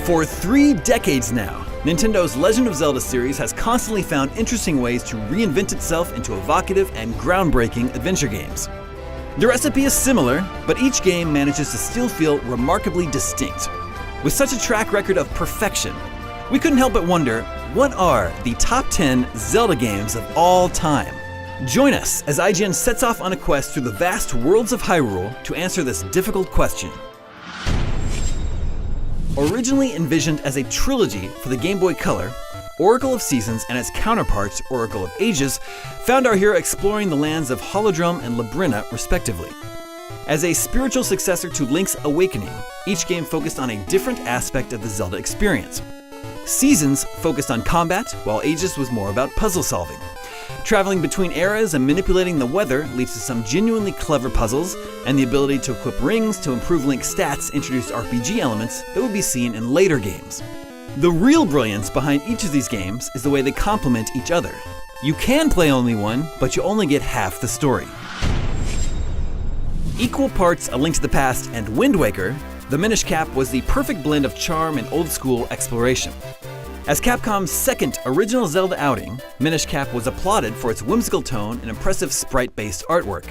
For 3 decades now, Nintendo's Legend of Zelda series has constantly found interesting ways to reinvent itself into evocative and groundbreaking adventure games. The recipe is similar, but each game manages to still feel remarkably distinct. With such a track record of perfection, we couldn't help but wonder, what are the top 10 Zelda games of all time? Join us as IGN sets off on a quest through the vast worlds of Hyrule to answer this difficult question. Originally envisioned as a trilogy for the Game Boy Color, Oracle of Seasons and its counterparts, Oracle of Ages, found our hero exploring the lands of Holodrum and Labrynna, respectively. As a spiritual successor to Link's Awakening, each game focused on a different aspect of the Zelda experience. Seasons focused on combat, while Ages was more about puzzle solving. Traveling between eras and manipulating the weather leads to some genuinely clever puzzles, and the ability to equip rings to improve Link's stats introduced RPG elements that would be seen in later games. The real brilliance behind each of these games is the way they complement each other. You can play only one, but you only get half the story. Equal parts A Link to the Past and Wind Waker, the Minish Cap was the perfect blend of charm and old-school exploration. As Capcom's second original Zelda outing, Minish Cap was applauded for its whimsical tone and impressive sprite-based artwork.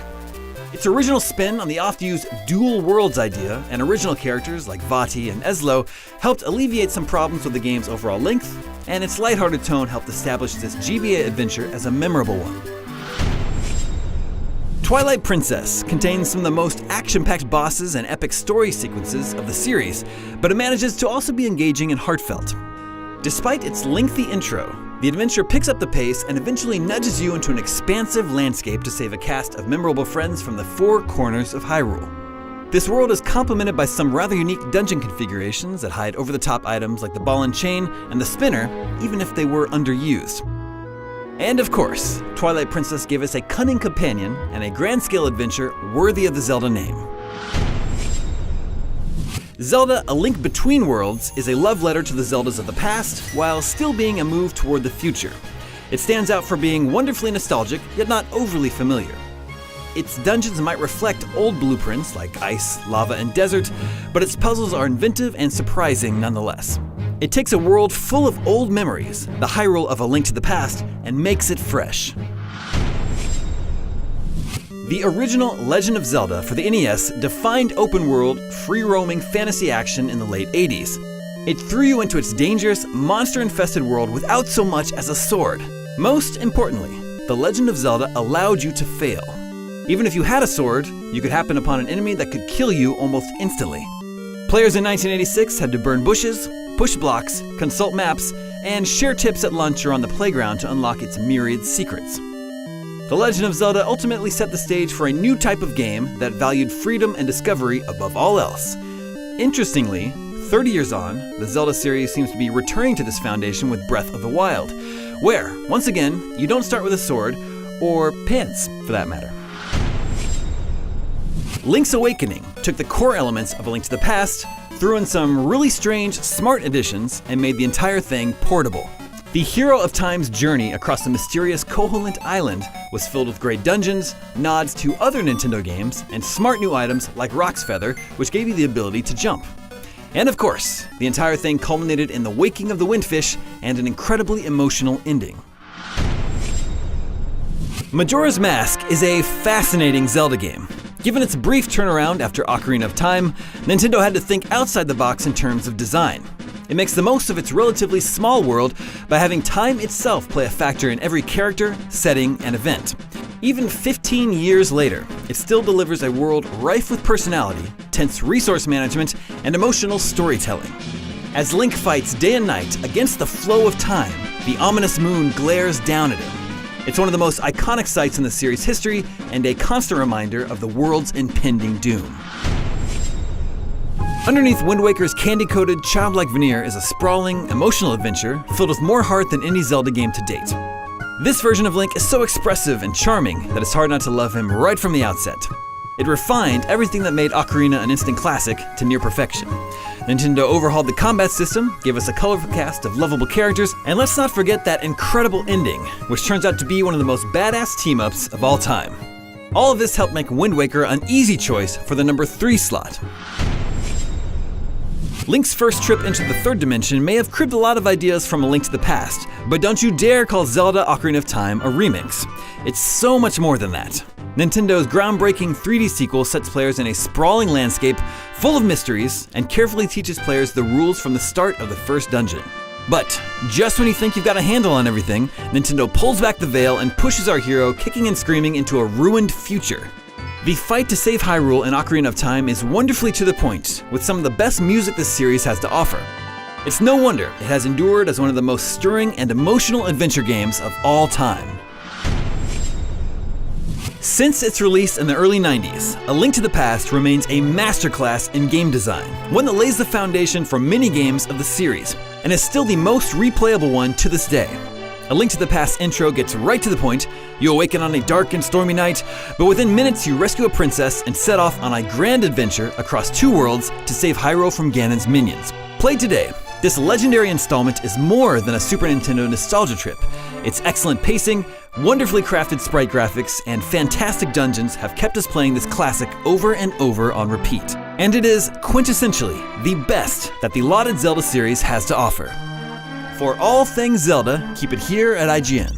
Its original spin on the oft-used dual worlds idea and original characters like Vaati and Eslo helped alleviate some problems with the game's overall length, and its lighthearted tone helped establish this GBA adventure as a memorable one. Twilight Princess contains some of the most action-packed bosses and epic story sequences of the series, but it manages to also be engaging and heartfelt. Despite its lengthy intro, the adventure picks up the pace and eventually nudges you into an expansive landscape to save a cast of memorable friends from the 4 corners of Hyrule. This world is complemented by some rather unique dungeon configurations that hide over-the-top items like the ball and chain and the spinner, even if they were underused. And of course, Twilight Princess gave us a cunning companion and a grand-scale adventure worthy of the Zelda name. Zelda: A Link Between Worlds is a love letter to the Zeldas of the past, while still being a move toward the future. It stands out for being wonderfully nostalgic, yet not overly familiar. Its dungeons might reflect old blueprints like ice, lava, and desert, but its puzzles are inventive and surprising nonetheless. It takes a world full of old memories, the Hyrule of A Link to the Past, and makes it fresh. The original Legend of Zelda for the NES defined open-world, free-roaming fantasy action in the late 80s. It threw you into its dangerous, monster-infested world without so much as a sword. Most importantly, The Legend of Zelda allowed you to fail. Even if you had a sword, you could happen upon an enemy that could kill you almost instantly. Players in 1986 had to burn bushes, push blocks, consult maps, and share tips at lunch or on the playground to unlock its myriad secrets. The Legend of Zelda ultimately set the stage for a new type of game that valued freedom and discovery above all else. Interestingly, 30 years on, the Zelda series seems to be returning to this foundation with Breath of the Wild, where, once again, you don't start with a sword, or pants, for that matter. Link's Awakening took the core elements of A Link to the Past, threw in some really strange, smart additions, and made the entire thing portable. The hero of time's journey across the mysterious Koholint Island was filled with great dungeons, nods to other Nintendo games, and smart new items like Rock's Feather, which gave you the ability to jump. And of course, the entire thing culminated in the waking of the Windfish and an incredibly emotional ending. Majora's Mask is a fascinating Zelda game. Given its brief turnaround after Ocarina of Time, Nintendo had to think outside the box in terms of design. It makes the most of its relatively small world by having time itself play a factor in every character, setting, and event. Even 15 years later, it still delivers a world rife with personality, tense resource management, and emotional storytelling. As Link fights day and night against the flow of time, the ominous moon glares down at him. It's one of the most iconic sights in the series' history and a constant reminder of the world's impending doom. Underneath Wind Waker's candy-coated, childlike veneer is a sprawling, emotional adventure filled with more heart than any Zelda game to date. This version of Link is so expressive and charming that it's hard not to love him right from the outset. It refined everything that made Ocarina an instant classic to near perfection. Nintendo overhauled the combat system, gave us a colorful cast of lovable characters, and let's not forget that incredible ending, which turns out to be one of the most badass team-ups of all time. All of this helped make Wind Waker an easy choice for the number 3 slot. Link's first trip into the third dimension may have cribbed a lot of ideas from A Link to the Past, but don't you dare call Zelda Ocarina of Time a remix. It's so much more than that. Nintendo's groundbreaking 3D sequel sets players in a sprawling landscape full of mysteries and carefully teaches players the rules from the start of the first dungeon. But just when you think you've got a handle on everything, Nintendo pulls back the veil and pushes our hero kicking and screaming into a ruined future. The fight to save Hyrule in Ocarina of Time is wonderfully to the point, with some of the best music this series has to offer. It's no wonder it has endured as one of the most stirring and emotional adventure games of all time. Since its release in the early 90s, A Link to the Past remains a masterclass in game design, one that lays the foundation for many games of the series, and is still the most replayable one to this day. A Link to the Past intro gets right to the point. You awaken on a dark and stormy night, but within minutes you rescue a princess and set off on a grand adventure across 2 worlds to save Hyrule from Ganon's minions. Played today, this legendary installment is more than a Super Nintendo nostalgia trip. Its excellent pacing, wonderfully crafted sprite graphics, and fantastic dungeons have kept us playing this classic over and over on repeat. And it is quintessentially the best that the lauded Zelda series has to offer. For all things Zelda, keep it here at IGN.